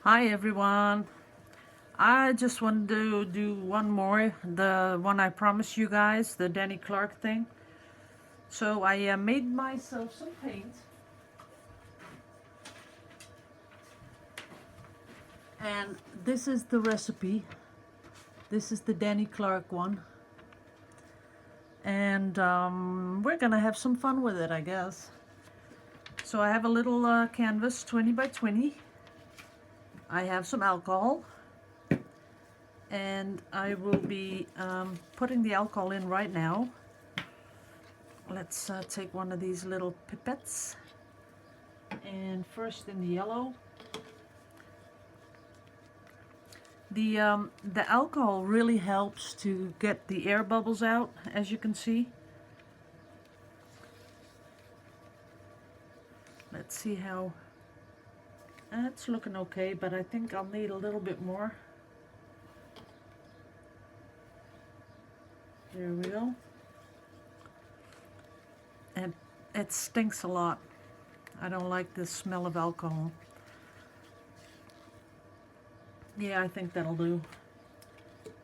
Hi everyone. I just wanted to do one more, the one I promised you guys, the Danny Clark thing. So I made myself some paint, and this is the recipe. This is the Danny Clark one, and we're gonna have some fun with it, I guess. So I have a little canvas, 20 by 20. I have some alcohol, and I will be putting the alcohol in right now. Let's take one of these little pipettes, and first in the yellow. The alcohol really helps to get the air bubbles out, as you can see. Let's see how that's looking okay, but I think I'll need a little bit more. There we go. And it stinks a lot. I don't like the smell of alcohol. Yeah, I think that'll do.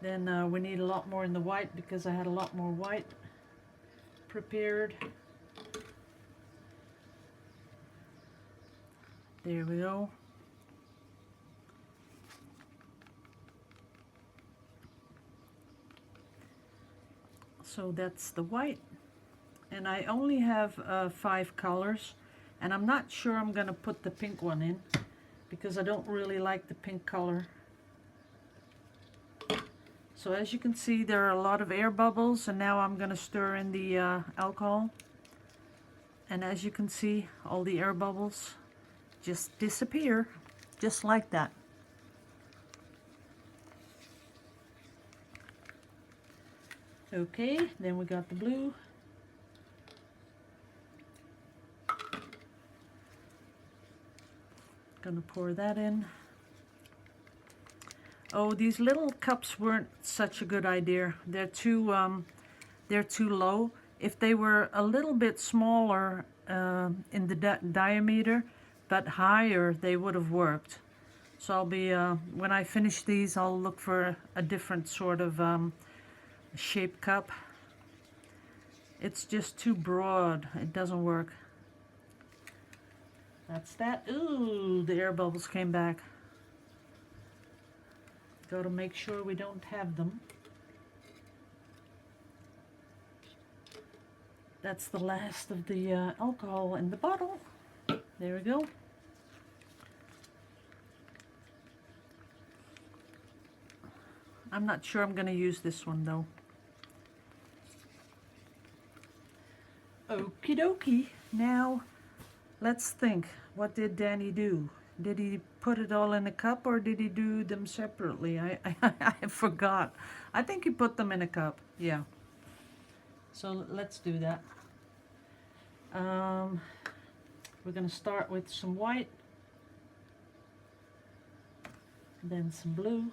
Then we need a lot more in the white because I had a lot more white prepared. There we go. So that's the white. And I only have 5 colors. And I'm not sure I'm going to put the pink one in because I don't really like the pink color. So as you can see, there are a lot of air bubbles, and now I'm going to stir in the alcohol. And as you can see, all the air bubbles just disappear, just like that. Okay, then we got the blue. Gonna pour that in. Oh, these little cups weren't such a good idea. They're too low. If they were a little bit smaller in the diameter, but higher, they would have worked. So I'll be when I finish these, I'll look for a different sort of shape cup. It's just too broad. It doesn't work. That's that. Ooh, the air bubbles came back. Got to make sure we don't have them. That's the last of the alcohol in the bottle. There we go. I'm not sure I'm going to use this one though. Okie dokie. Now let's think. What did Danny do? Did he put it all in a cup or did he do them separately? I forgot. I think he put them in a cup. Yeah. So let's do that. We're going to start with some white, then some blue,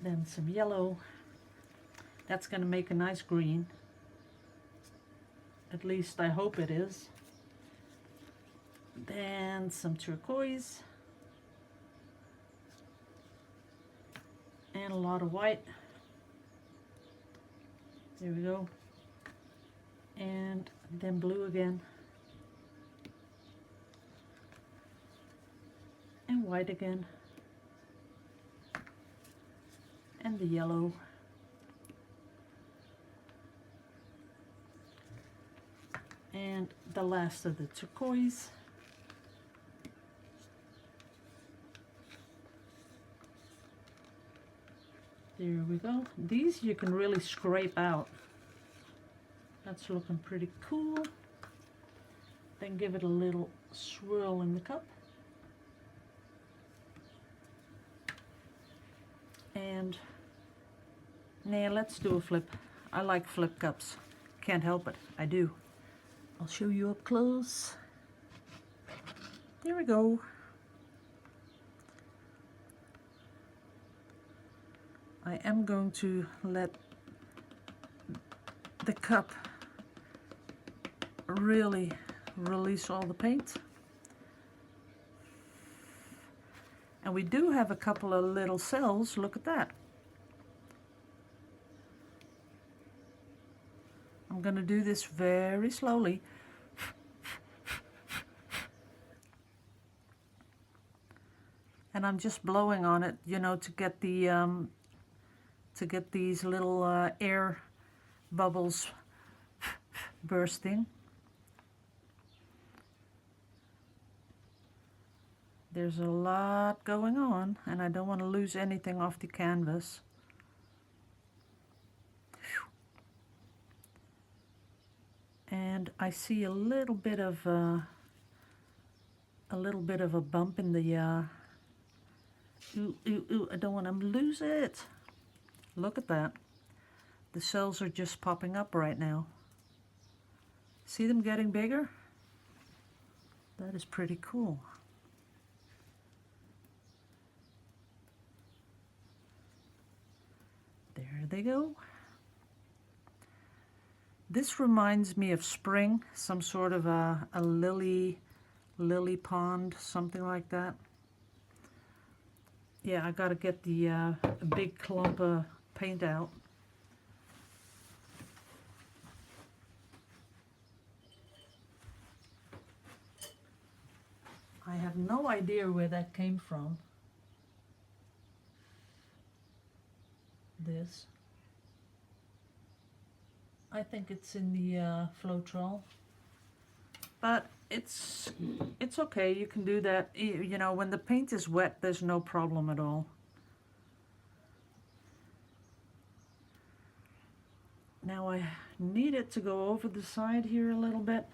then some yellow. That's going to make a nice green. At least I hope it is. Then some turquoise. And a lot of white. There we go. And then blue again. And white again. And the yellow. And the last of the turquoise. There we go. These you can really scrape out. That's looking pretty cool. Then give it a little swirl in the cup. And now let's do a flip. I like flip cups. Can't help it. I do. I'll show you up close. There we go. I am going to let the cup really release all the paint. And we do have a couple of little cells. Look at that. I'm going to do this very slowly. And I'm just blowing on it, you know, to get these little air bubbles bursting. There's a lot going on, and I don't want to lose anything off the canvas. And I see a little bit of a bump in the ooh, I don't want to lose it. Look at that. The cells are just popping up right now. See them getting bigger? That is pretty cool. There they go. This reminds me of spring, some sort of a lily pond, something like that. Yeah, I gotta get the big clump of paint out. I have no idea where that came from. This. I think it's in the Floetrol. But it's okay, you can do that. You know, when the paint is wet, there's no problem at all. Now I need it to go over the side here a little bit,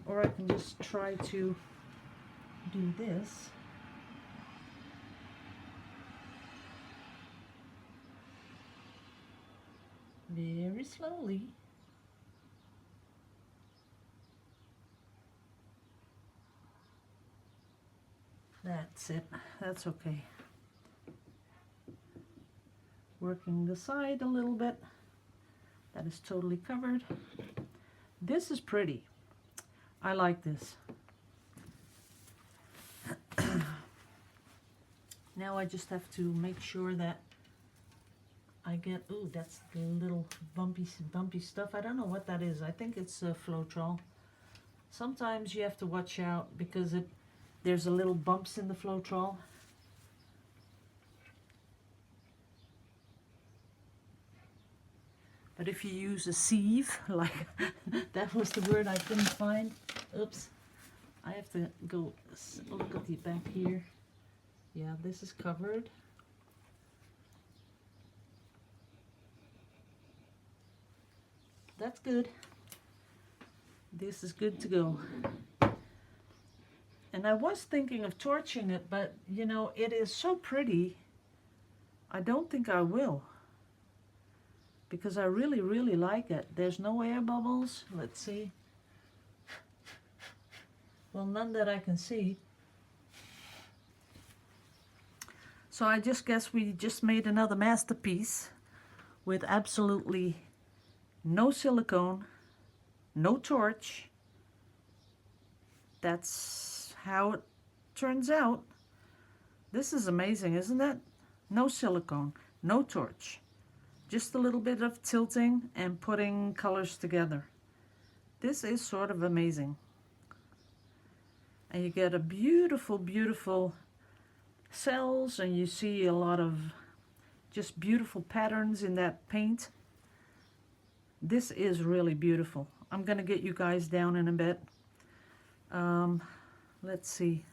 or I can just try to do this. Very slowly. That's it. That's okay. Working the side a little bit. That is totally covered. This is pretty. I like this. Now I just have to make sure that I get, ooh, that's the little bumpy stuff. I don't know what that is. I think it's Floetrol. Sometimes you have to watch out because there's a little bumps in the Floetrol. But if you use a sieve, like that was the word I couldn't find. Oops. I have to go look at the back here. Yeah, this is covered. That's good. This is good to go. And I was thinking of torching it, but you know, it is so pretty. I don't think I will. Because I really, really like it. There's no air bubbles. Let's see. Well, none that I can see. So I just guess we just made another masterpiece with absolutely no silicone, no torch. That's how it turns out. This is amazing, isn't it? No silicone, no torch. Just a little bit of tilting and putting colors together. This is sort of amazing. And you get a beautiful, beautiful cells, and you see a lot of just beautiful patterns in that paint. This is really beautiful. I'm gonna get you guys down in a bit. Let's see.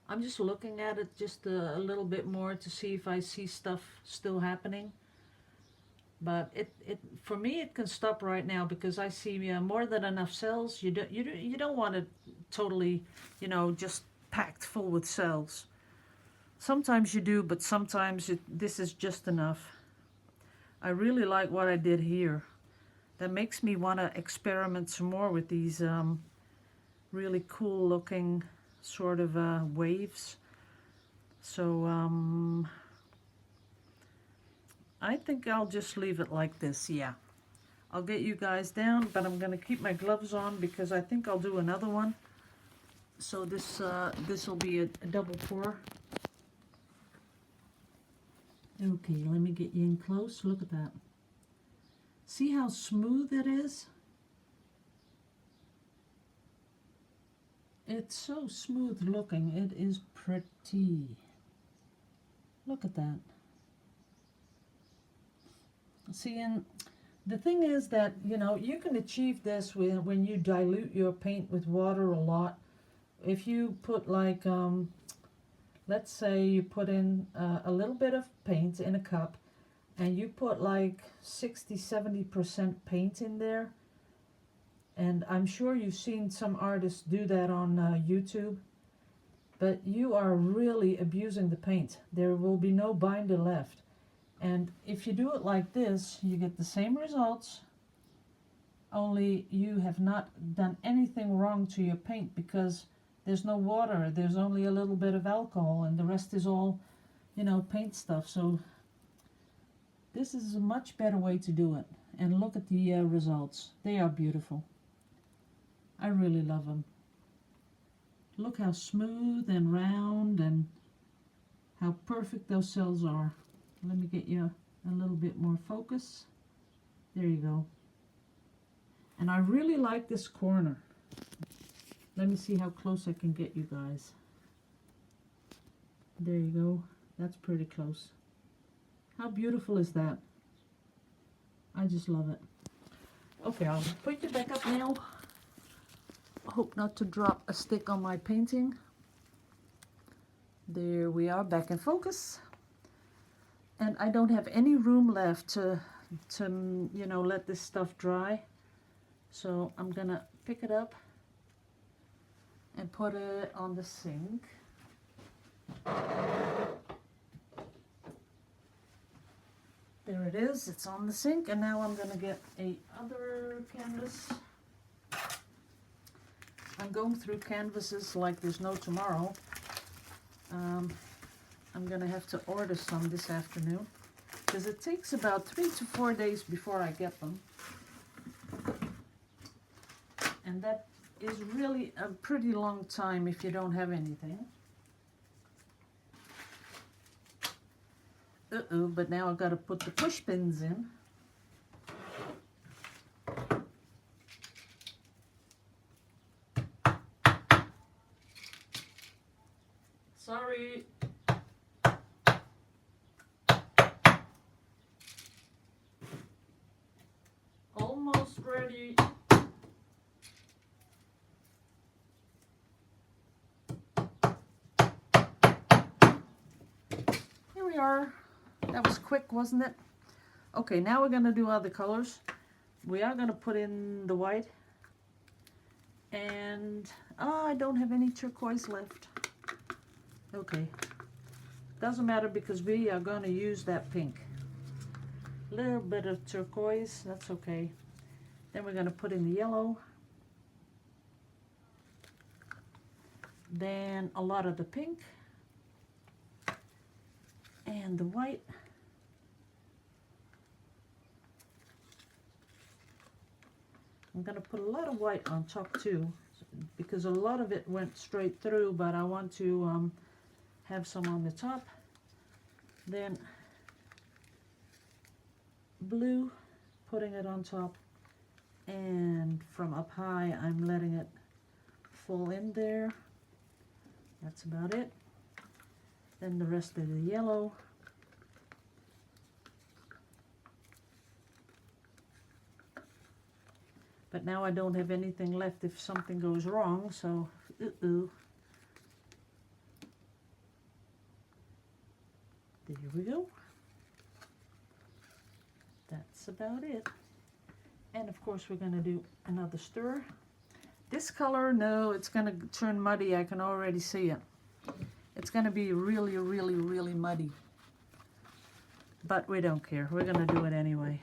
I'm just looking at it just a little bit more to see if I see stuff still happening. But for me it can stop right now because I see more than enough cells. You don't want it totally, you know, just packed full with cells. Sometimes you do, but sometimes this is just enough. I really like what I did here. That makes me want to experiment some more with these really cool looking sort of waves. So I think I'll just leave it like this. Yeah, I'll get you guys down, but I'm going to keep my gloves on because I think I'll do another one. So this will be a double pour. Okay, let me get you in close. Look at that. See how smooth it is? It's so smooth looking. It is pretty. Look at that. See, and the thing is that, you know, you can achieve this when you dilute your paint with water a lot. If you put like, let's say you put in a little bit of paint in a cup and you put like 60-70% paint in there. And I'm sure you've seen some artists do that on YouTube. But you are really abusing the paint. There will be no binder left. And if you do it like this, you get the same results, only you have not done anything wrong to your paint because there's no water, there's only a little bit of alcohol, and the rest is all, you know, paint stuff. So this is a much better way to do it. And look at the results. They are beautiful. I really love them. Look how smooth and round and how perfect those cells are. Let me get you a little bit more focus. There you go. And I really like this corner. Let me see how close I can get you guys. There you go. That's pretty close. How beautiful is that? I just love it. Okay, I'll put you back up now. Hope not to drop a stick on my painting. There we are, back in focus. And I don't have any room left to you know, let this stuff dry. So I'm gonna pick it up and put it on the sink. There it is, it's on the sink. And now I'm gonna get a other canvas. I'm going through canvases like there's no tomorrow. I'm gonna have to order some this afternoon because it takes about 3 to 4 days before I get them. And that is really a pretty long time if you don't have anything. Uh-oh, but now I've got to put the push pins in. Sorry. Almost ready. Here we are. That was quick, wasn't it? Okay, now we're going to do other colors. We are going to put in the white. And I don't have any turquoise left. Okay. Doesn't matter because we are going to use that pink. A little bit of turquoise, that's okay. Then we're going to put in the yellow. Then a lot of the pink. And the white. I'm going to put a lot of white on top too, because a lot of it went straight through, but I want to have some on the top. Then blue, putting it on top, and from up high I'm letting it fall in there. That's about it. Then the rest of the yellow. But now I don't have anything left if something goes wrong, so uh-oh. There we go. That's about it. And of course we're going to do another stir. This color, no, it's going to turn muddy. I can already see it. It's going to be really, really, really muddy. But we don't care. We're going to do it anyway.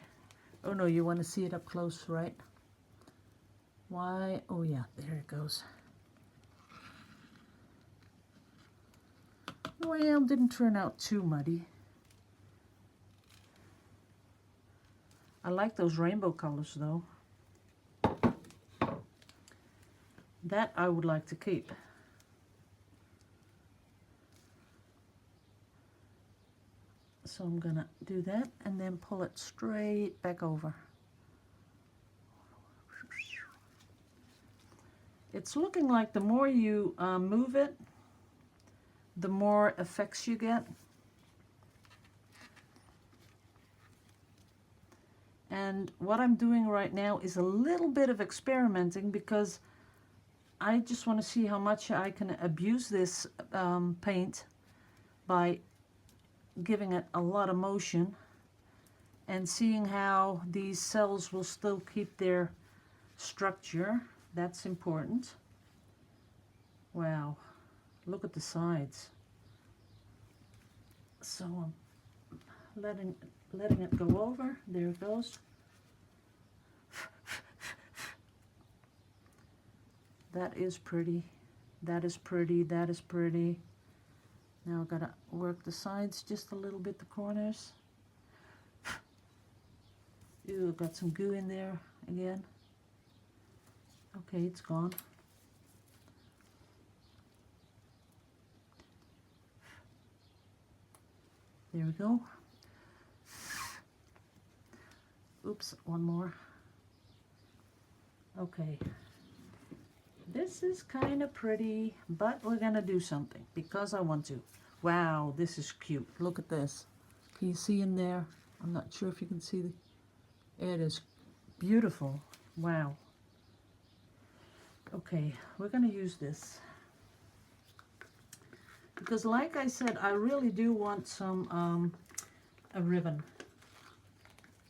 Oh no, you want to see it up close, right? Why? Oh yeah, there it goes. Well, didn't turn out too muddy. I like those rainbow colors though. That I would like to keep. So I'm gonna do that and then pull it straight back over. It's looking like the more you move it, the more effects you get. And what I'm doing right now is a little bit of experimenting because I just want to see how much I can abuse this paint by giving it a lot of motion and seeing how these cells will still keep their structure. That's important. Wow, look at the sides. So I'm letting it go over. There it goes. That is pretty. That is pretty. That is pretty. Now I've got to work the sides just a little bit, the corners. Ew, I've got some goo in there again. Okay, it's gone. There we go. Oops, one more. Okay. This is kind of pretty, but we're gonna do something because I want to. Wow, this is cute. Look at this. Can you see in there? I'm not sure if you can see it is beautiful. Wow. Okay, we're gonna use this because, like I said, I really do want some a ribbon.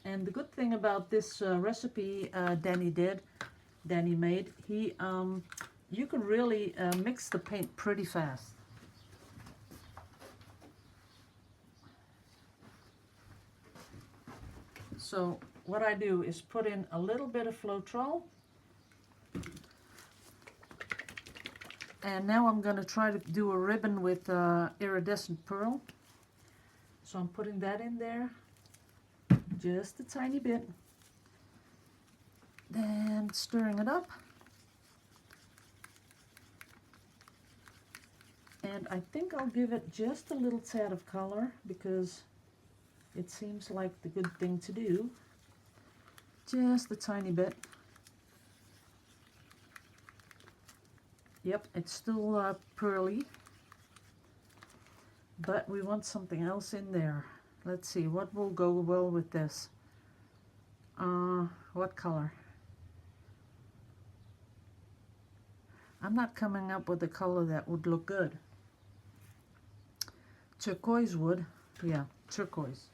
And the good thing about this recipe Danny made, you can really mix the paint pretty fast. So what I do is put in a little bit of Floetrol, and now I'm going to try to do a ribbon with iridescent pearl. So I'm putting that in there, just a tiny bit, then stirring it up. And I think I'll give it just a little tad of color because it seems like the good thing to do. Just a tiny bit. Yep, it's still pearly, but we want something else in there. Let's see, what will go well with this? What color? I'm not coming up with a color that would look good. Turquoise would. Yeah, turquoise.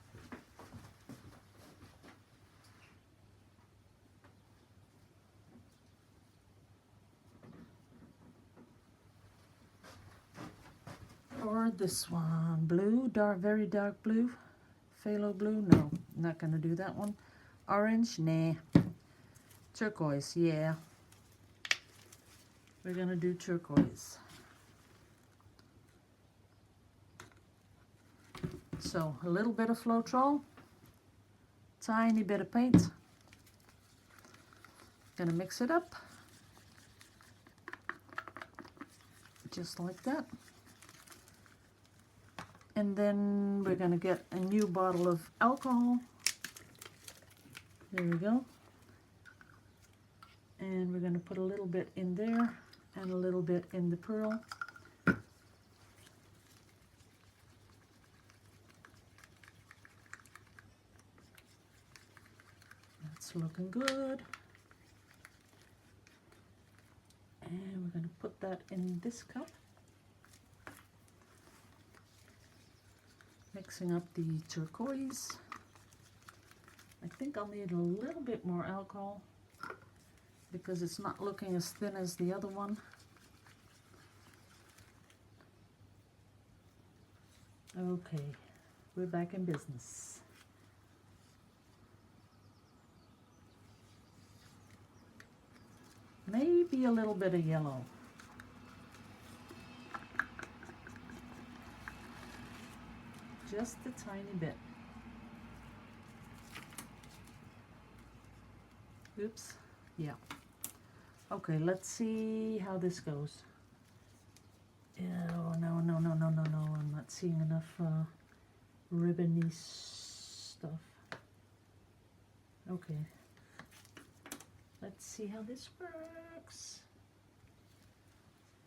Or this one, blue, very dark blue. Phthalo blue, no, not gonna do that one. Orange, nah. Turquoise, yeah. We're gonna do turquoise. So a little bit of Floetrol, tiny bit of paint. Gonna mix it up, just like that. And then we're gonna get a new bottle of alcohol. There we go. And we're gonna put a little bit in there and a little bit in the pearl. That's looking good. And we're gonna put that in this cup. Mixing up the turquoise. I think I'll need a little bit more alcohol because it's not looking as thin as the other one. Okay, we're back in business. Maybe a little bit of yellow. Just a tiny bit. Oops. Yeah. Okay, let's see how this goes. Oh, no, no, no, no, no, no. I'm not seeing enough ribbony stuff. Okay. Let's see how this works.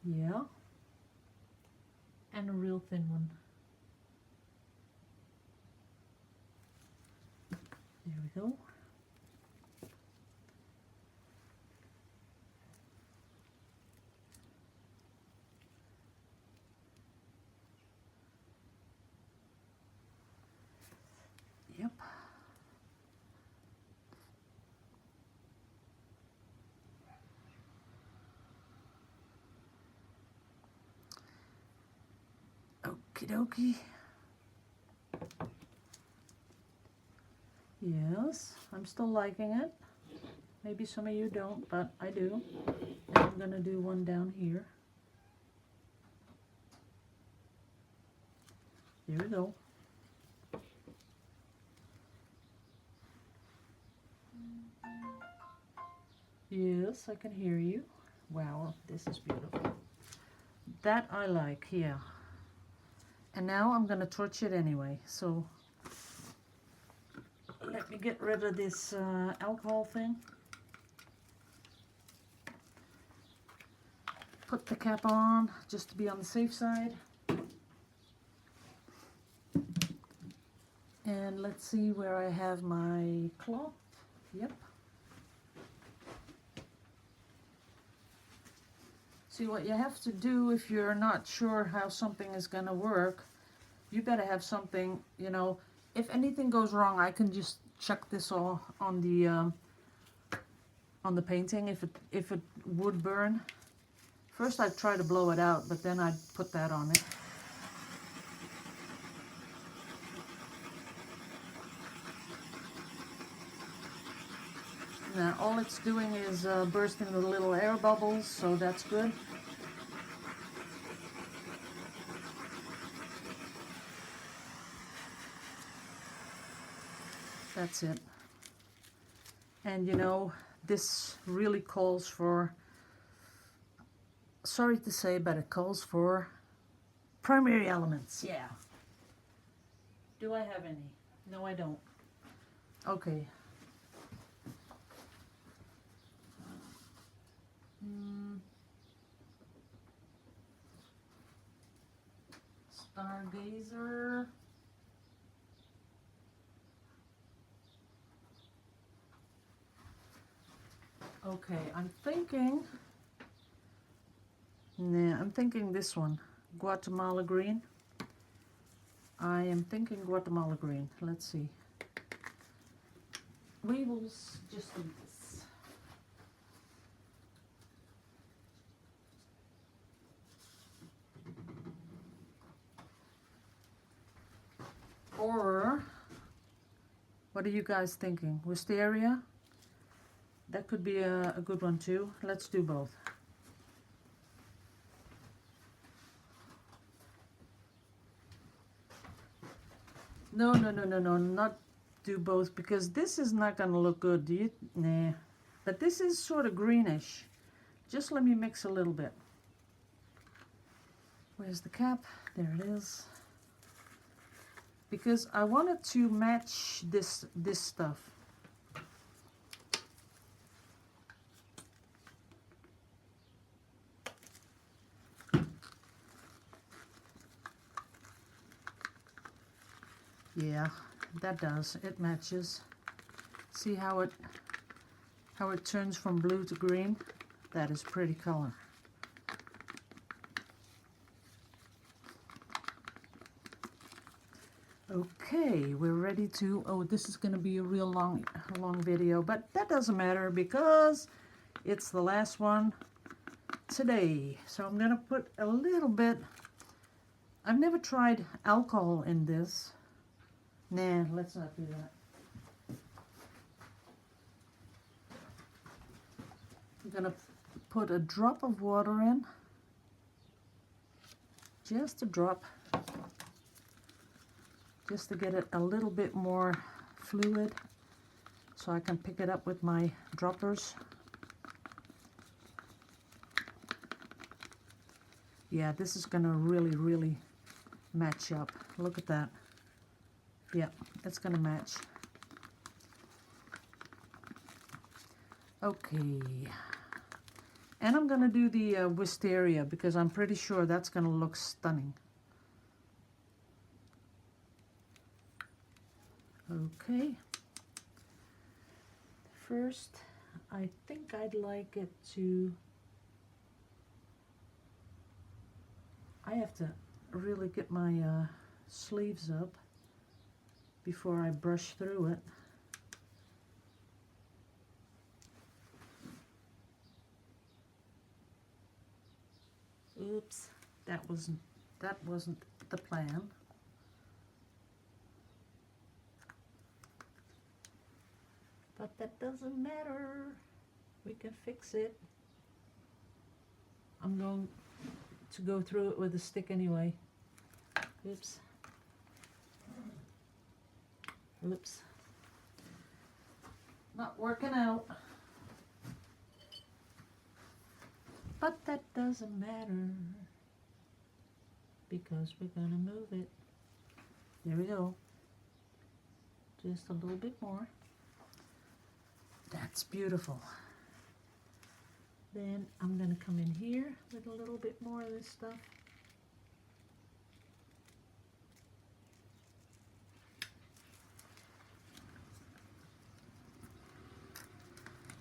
Yeah. And a real thin one. There we go. Yep. Okie dokie. Yes, I'm still liking it. Maybe some of you don't, but I do. And I'm gonna do one down here. There we go. Yes, I can hear you. Wow, this is beautiful. That I like, yeah. And now I'm gonna torch it anyway, so let me get rid of this alcohol thing. Put the cap on, just to be on the safe side. And let's see where I have my cloth. Yep. See, what you have to do if you're not sure how something is going to work, you better have something, you know, if anything goes wrong, I can just chuck this all on the painting if it would burn. First I'd try to blow it out, but then I'd put that on it. Now all it's doing is bursting the little air bubbles, so that's good. That's it. And you know, this really calls for, sorry to say, but it calls for primary elements. Yeah. Do I have any? No, I don't. Okay. Stargazer. Okay, I'm thinking this one, Guatemala green. I am thinking Guatemala green. Let's see. We will just do this. Or, what are you guys thinking? Wisteria? That could be a good one too. Let's do both. No, no, no, no, no, not do both, because this is not going to look good. Do you? Nah. But this is sort of greenish. Just let me mix a little bit. Where's the cap? There it is. Because I wanted to match this stuff. Yeah, that does. It matches. See how it turns from blue to green? That is pretty color. Okay, we're ready to, oh, this is going to be a real long video, but that doesn't matter because it's the last one today. So I'm going to put a little bit, I've never tried alcohol in this. Nah, let's not do that. I'm going to put a drop of water in, just a drop, just to get it a little bit more fluid, so I can pick it up with my droppers. Yeah, this is gonna really match up. Look at that. Yeah, it's gonna match. Okay. And I'm gonna do the wisteria because I'm pretty sure that's gonna look stunning. Okay. First, I think I'd like it to, I have to really get my sleeves up before I brush through it. Oops, that wasn't the plan. But that doesn't matter. We can fix it. I'm going to go through it with a stick anyway. Oops. Oops. Not working out. But that doesn't matter because we're gonna move it. There we go. Just a little bit more. That's beautiful. Then I'm gonna come in here with a little bit more of this stuff.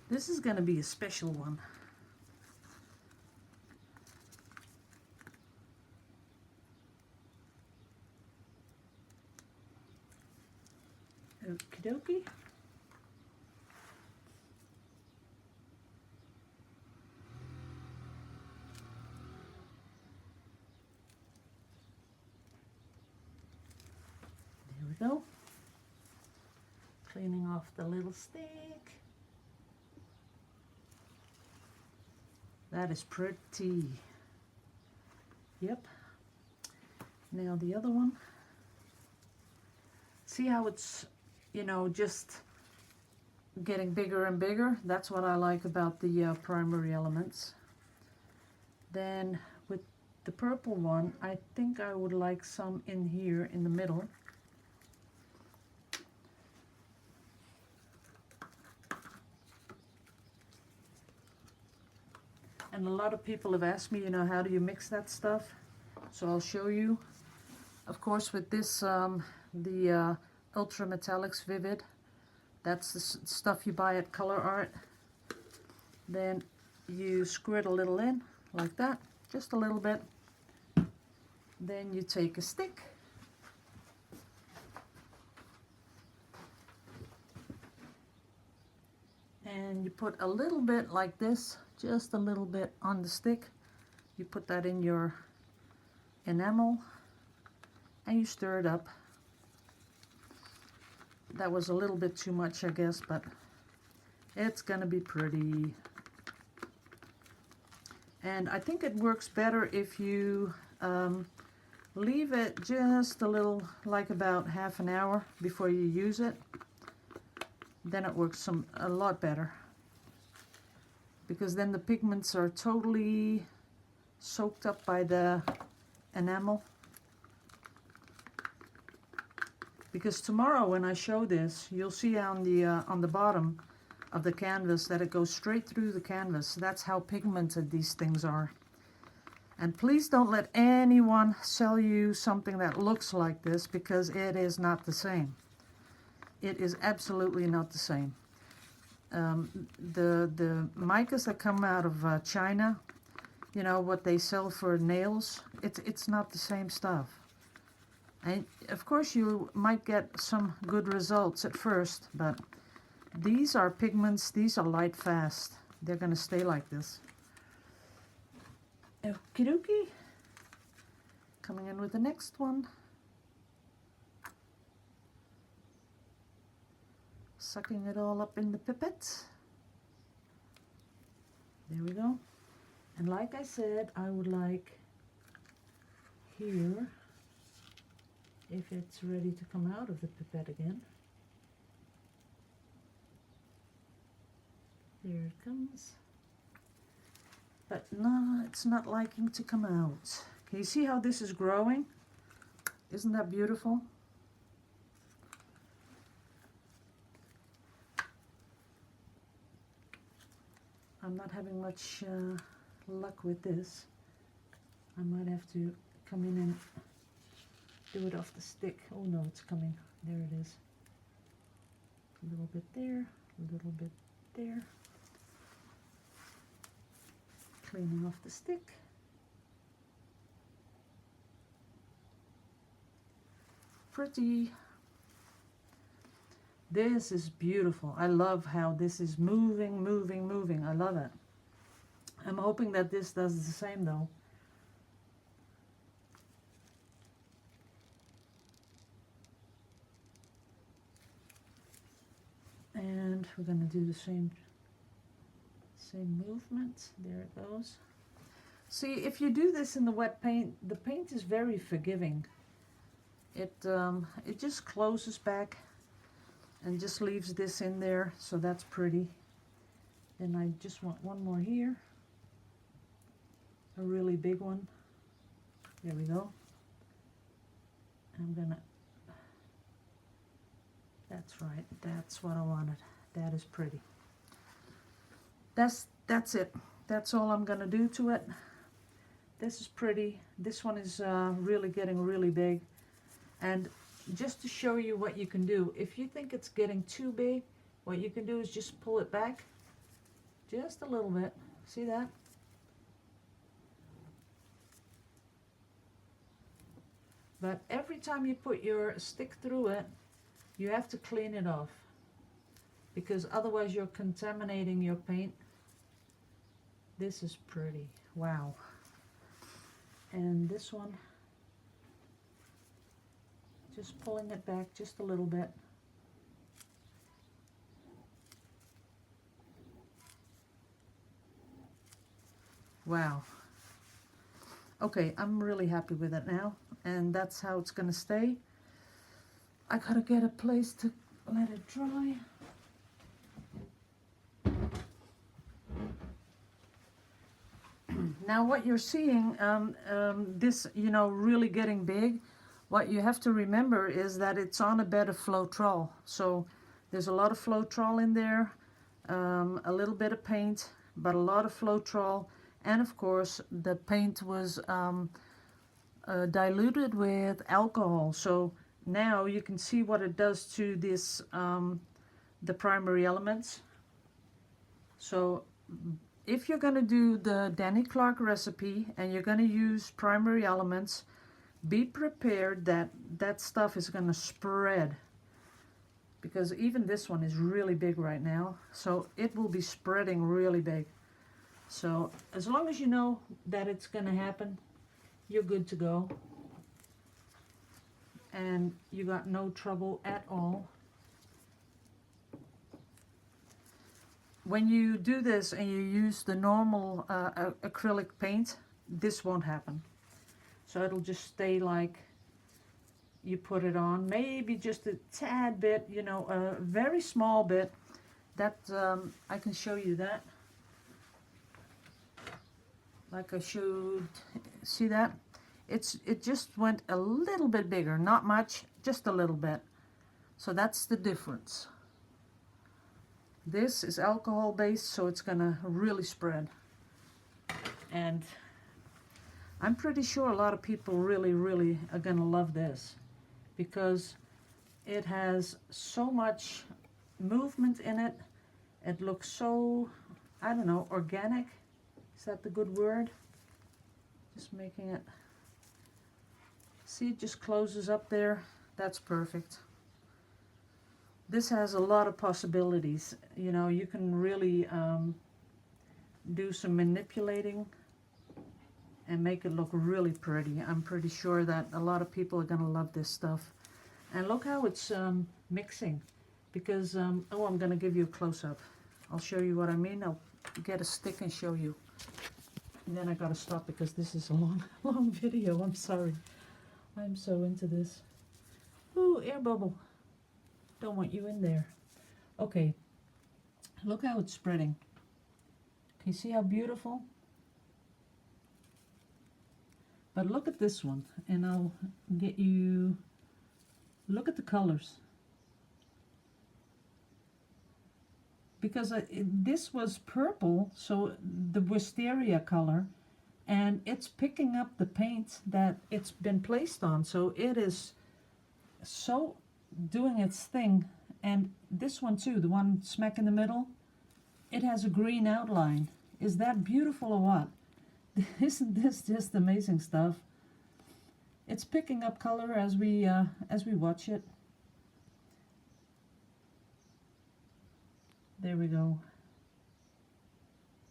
This is gonna be a special one. Okie dokie. There we go. Cleaning off the little stick. That is pretty. Yep. Now the other one. See how it's, you know, just getting bigger and bigger? That's what I like about the primary elements. Then with the purple one, I think I would like some in here in the middle. And a lot of people have asked me, you know, how do you mix that stuff? So I'll show you. Of course, with this, the Ultra Metallics Vivid, that's the stuff you buy at Color Art. Then you squirt a little in, like that, just a little bit. Then you take a stick. And you put a little bit like this, just a little bit on the stick. You put that in your enamel and you stir it up. That was a little bit too much, I guess, but it's gonna be pretty. And I think it works better if you leave it just a little, like about half an hour before you use it. Then it works a lot better, because then the pigments are totally soaked up by the enamel. Because tomorrow when I show this, you'll see on the bottom of the canvas that it goes straight through the canvas. That's how pigmented these things are. And please don't let anyone sell you something that looks like this, because it is not the same. It is absolutely not the same. The micas that come out of China, you know, what they sell for nails, it's not the same stuff. And of course you might get some good results at first, but these are pigments, these are light fast. They're gonna stay like this. Okie dokie. Coming in with the next one. Sucking it all up in the pipette. There we go. And like I said, I would like here, if it's ready to come out of the pipette again. There it comes. But no, it's not liking to come out. Can you see how this is growing? Isn't that beautiful? I'm not having much luck with this. I might have to come in and do it off the stick. Oh no, it's coming. There it is. A little bit there, a little bit there. Cleaning off the stick. Pretty. This is beautiful. I love how this is moving, moving, moving. I love it. I'm hoping that this does the same though. And we're going to do the same movement. There it goes. See, if you do this in the wet paint, the paint is very forgiving. It just closes back and just leaves this in there, so that's pretty. Then I just want one more here, a really big one. There we go. I'm gonna, that's right, that's what I wanted. That is pretty. That's it. That's all I'm gonna do to it. This is pretty. This one is really getting really big. And just to show you what you can do, if you think it's getting too big, what you can do is just pull it back just a little bit. See that? But every time you put your stick through it, you have to clean it off, because otherwise you're contaminating your paint. This is pretty. Wow. And this one, just pulling it back just a little bit. Wow. Okay, I'm really happy with it now, and that's how it's gonna stay. I gotta get a place to let it dry. Now what you're seeing, this, you know, really getting big, what you have to remember is that it's on a bed of Floetrol. So there's a lot of Floetrol in there, a little bit of paint, but a lot of Floetrol. And of course, the paint was diluted with alcohol. So now you can see what it does to this, the primary elements. So if you're going to do the Danny Clark recipe and you're going to use primary elements, be prepared that that stuff is going to spread, because even this one is really big right now, so it will be spreading really big. So as long as you know that it's going to happen, you're good to go, and you got no trouble at all. When you do this and you use the normal acrylic paint, this won't happen. So it'll just stay like you put it on, maybe just a tad bit, you know, a very small bit. That I can show you that. Like I showed, see that? It just went a little bit bigger, not much, just a little bit. So that's the difference. This is alcohol based, so it's gonna really spread. And I'm pretty sure a lot of people really are gonna love this, because it has so much movement in it. It looks so, I don't know, organic. Is that the good word? Just making it, see, it just closes up there. That's perfect. This has a lot of possibilities. You know, you can really do some manipulating and make it look really pretty. I'm pretty sure that a lot of people are gonna love this stuff. And look how it's mixing, because, oh, I'm gonna give you a close-up. I'll show you what I mean. I'll get a stick and show you. And then I gotta stop because this is a long video. I'm sorry. I'm so into this. Ooh, air bubble. Don't want you in there. Okay, look how it's spreading. Can you see how beautiful? But look at this one, and I'll get you, look at the colors. Because this was purple, so the wisteria color, and it's picking up the paint that it's been placed on, so it is so doing its thing. And this one too, the one smack in the middle, it has a green outline. Is that beautiful or what? Isn't this just amazing stuff? It's picking up color as we watch it. There we go.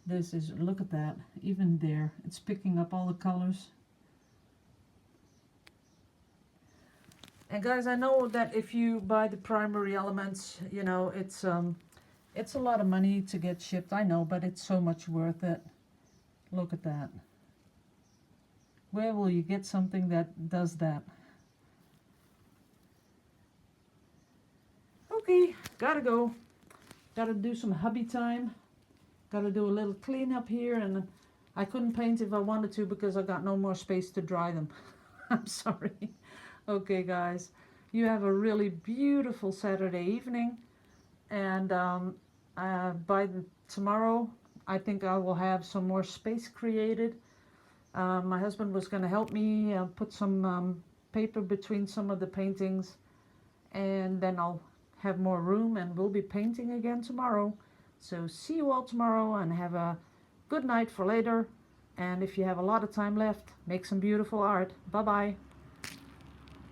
This is, look at that, even there, it's picking up all the colors. And guys, I know that if you buy the primary elements, you know, it's a lot of money to get shipped, I know, but it's so much worth it. Look at that. Where will you get something that does that? Okay, gotta go. Gotta do some hubby time. Gotta do a little cleanup here, and I couldn't paint if I wanted to because I got no more space to dry them. I'm sorry. Okay, guys, you have a really beautiful Saturday evening, and by tomorrow, I think I will have some more space created. My husband was going to help me put some paper between some of the paintings, and then I'll have more room, and we'll be painting again tomorrow. So see you all tomorrow, and have a good night for later. And if you have a lot of time left, make some beautiful art. Bye bye.